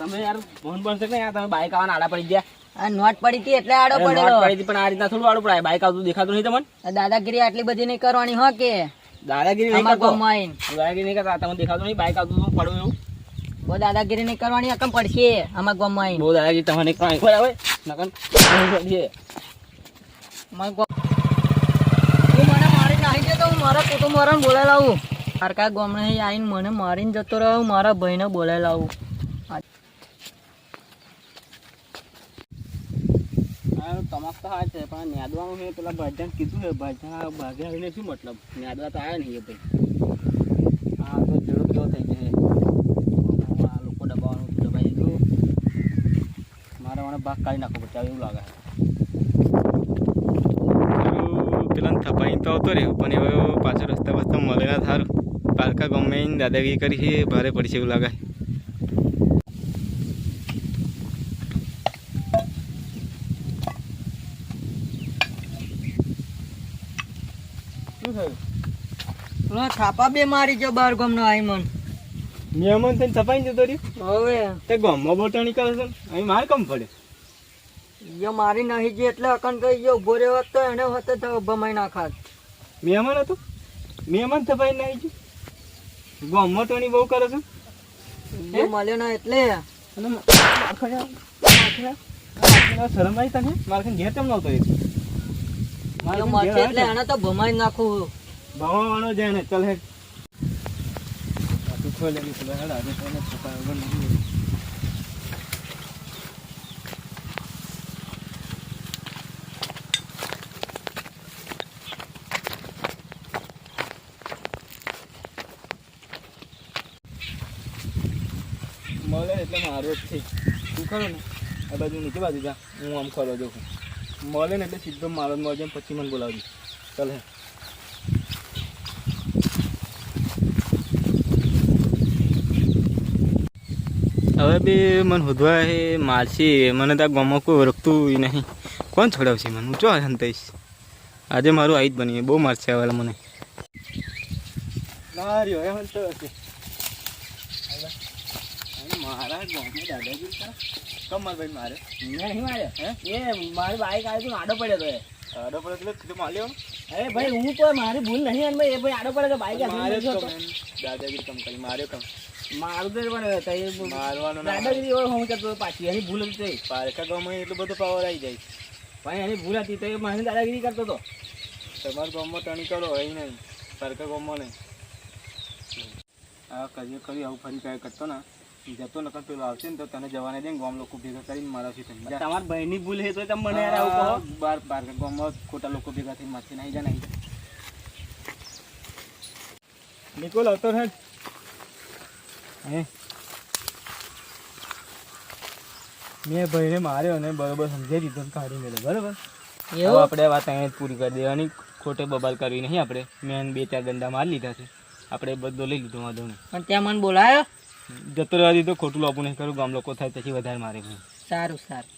તમે યાર ફોન બંધ છે યાર, તમે બાઈક આવવાના આડા પડી ગયા. આ નોટ પડી હતી એટલે આડો નોટ પડેલો. પડી હતી પણ આ રીતના થોડું આડું પડાય. બાઈક આવતું દેખાતું નહીં તમને? આ દાદાગીરી આટલી બધી નહીં કરવાની હો કે દાદાગીરી નહીં અમારા કરતો. ગામમાં આવીને. દાદાગીરી નહીં કરતા. તમને દેખાતું નહીં બાઈક આવતું પડું એવું? બહુ દાદાગીરી નહીં કરવાની અકમ પડશે અમારા ગામમાં આવીને. બહુ દાદાગીરી તમારે કાંઈ બરાબર નકન છે. અમારા ગામ તું મને મારી નાખી દે તો હું મારા કુટુંબ વાળાને બોલાવી લાવું. સરકાર ગામને આવીને મને મારીને જતો રહ્યો, મારા ભાઈને બોલાવી લાવું. તમાક તો હા છે પણ નેદવાનું છે. પેલા ભાજન કીધું છે, ભાજન ભાગે આવીને શું મતલબ? નેદવા તો આવ્યા નહીં એ ભાઈ. હા તો જેડો કેવો થઈ જશે. આ લોકો દબાવવાનું દબાઈ દીધું. મારે મને ભાગ કાઢી નાખવો પડશે એવું લાગે. પેલા થપાઈ તો આવતો રહ્યો પણ હવે પાછો રસ્તા બસ્તા મળે ના સારું. પાલકા ગમે દાદાગીરી કરી છે, ભારે પડશે એવું લાગે. છાપા બે મારી જો બાર ગામનો આઈ મન નિયમન થઈને થપાઈ જતો રહ્યો. હવે તે ગામમાં બોટાણી કરે છે અહીં મારે કમ પડે. યો મારી નહીં જે એટલે અકન કઈ ગયો ઉભો રહ્યો હોત તો એને હોત તો ભમાઈ નાખાત. મહેમાન હતો, મહેમાન થપાઈ નાખી ગયું. ગામમાં ટણી બહુ કરે છે. જે મળ્યો ના એટલે શરમ આવી તને? મારે ઘેર કેમ નહોતો યો મળશે એટલે એને તો ભમાઈ નાખું. ભણવાનો જાય ને ચાલ હેડ. ખોલે હેડ આજે કોને છપાય વગર નથી. મળે એટલે મારો જ છે. તું ખરો ને આ બાજુ નીચે બાજુ જા, હું આમ ખરો જોઉં. મળે ને એટલે સીધો મારો જ મળે પછી મને બોલાવજો. ચાલ હે. હવે બી મને હોદવા હે મારશે મને. તો આ ગામમાં કોઈ ઓળખતું નહીં. કોણ છોડાવશે મને? હું ચો હંતાઈશ. આજે મારું આઈ જ બની બહુ મારશે હવે મને. માર્યો એ હંતો હશે. મારા ગામમાં દાદાગીરી કરે. કમ માર ભાઈ મારે નહીં મારે હે એ મારી બાઈક આવી તો આડો પડ્યો તો. આડો પડે એટલે સીધો માર્યો. અરે ભાઈ હું તો મારી ભૂલ નહીં અને ભાઈ એ ભાઈ આડો પડે તો બાઈક માર્યો કમ દાદાગીરી કમ કરી માર્યો કમ. મારું તો પણ મારવાનો ના દાદાગીરી હોય હું કરતો પાછી એની ભૂલ હતી. પારકા ગામમાં એટલો બધો પાવર આવી જાય. ભાઈ એની ભૂલ હતી તો એ મને દાદાગીરી કરતો હતો. તમારા ગામમાં ટણી કરો હોય નહીં, પારકા ગામમાં નહીં. આ કરીએ કરી આવું ફરી કાંઈ કરતો ને જતો નકર પેલો આવશે ને તો તને જવાને દે. ગામ લોકો ભેગા કરીને મારાથી થઈ જાય. તમારા ભાઈની ભૂલ છે તો તમે મને યાર આવું કહો. બાર પારકા ગામમાં ખોટા લોકો ભેગા થઈને મારથી નહીં જાય નહીં. નિકોલ આવતો હે મેં ભાઈને માર્યો ને બરોબર સમજાવી દીધો કાઢી મેળો બરોબર. હવે આપણે વાત અહીંયા જ પૂરી કરી દેવાની. ખોટે બબાલ કરવી નહીં આપણે. મેં 2-4 દંડા મારી લીધા છે. આપણે બધો લઈ લીધો વાંધો નહીં. પણ ત્યાં મને બોલાયો. જતો રહેવા દીધો. ખોટું લોપું નહીં કરું. ગામ લોકો થાય પછી વધારે મારે. સારું સારું.